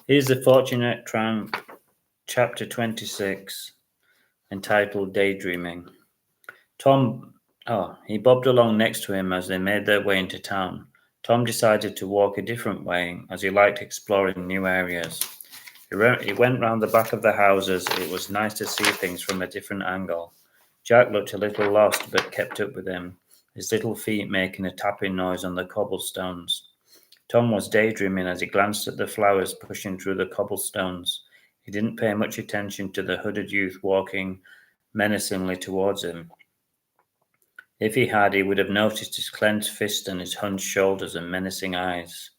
Here's the Fortunate Tramp, Chapter 26, entitled Daydreaming. Tom, he bobbed along next to him as they made their way into town. Tom decided to walk a different way as he liked exploring new areas. He went round the back of the houses. It was nice to see things from a different angle. Jack looked a little lost but kept up with him, his little feet making a tapping noise on the cobblestones. Tom was daydreaming as he glanced at the flowers pushing through the cobblestones. He didn't pay much attention to the hooded youth walking menacingly towards him. If he had, he would have noticed his clenched fist and his hunched shoulders and menacing eyes.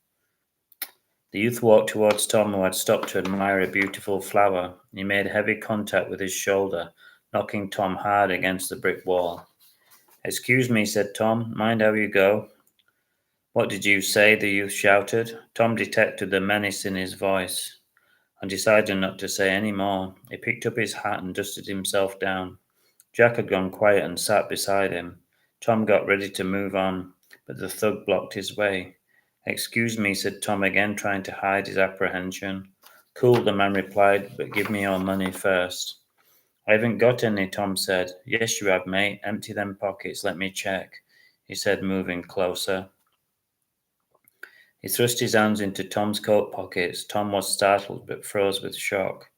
The youth walked towards Tom, who had stopped to admire a beautiful flower. He made heavy contact with his shoulder, knocking Tom hard against the brick wall. "Excuse me," said Tom. "Mind how you go." "What did you say?" the youth shouted. Tom detected the menace in his voice and decided not to say any more. He picked up his hat and dusted himself down. Jack had gone quiet and sat beside him. Tom got ready to move on, but the thug blocked his way. "Excuse me," said Tom again, trying to hide his apprehension. "Cool," the man replied, "but give me your money first." "I haven't got any," Tom said. "Yes, you have, mate. Empty them pockets. Let me check," he said, moving closer. He thrust his hands into Tom's coat pockets. Tom was startled but froze with shock.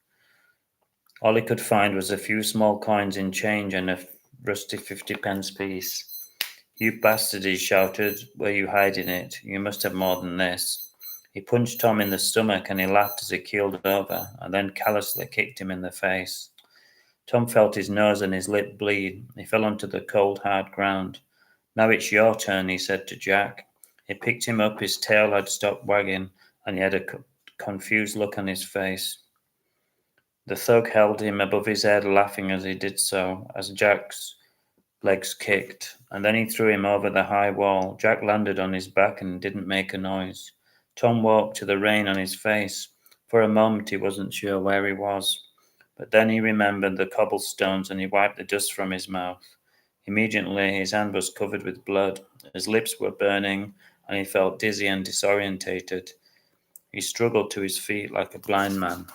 All he could find was a few small coins in change and a rusty 50-pence piece. "You bastard," he shouted. "Where are you hiding it? You must have more than this." He punched Tom in the stomach and he laughed as he keeled over, and then callously kicked him in the face. Tom felt his nose and his lip bleed. He fell onto the cold, hard ground. "Now it's your turn," he said to Jack. He picked him up. His tail had stopped wagging, and he had a confused look on his face. The thug held him above his head, laughing as he did so, as Jack's legs kicked, and then he threw him over the high wall. Jack landed on his back and didn't make a noise. Tom woke to the rain on his face. For a moment he wasn't sure where he was, but then he remembered the cobblestones and he wiped the dust from his mouth. Immediately his hand was covered with blood, his lips were burning, and he felt dizzy and disorientated. He struggled to his feet like a blind man.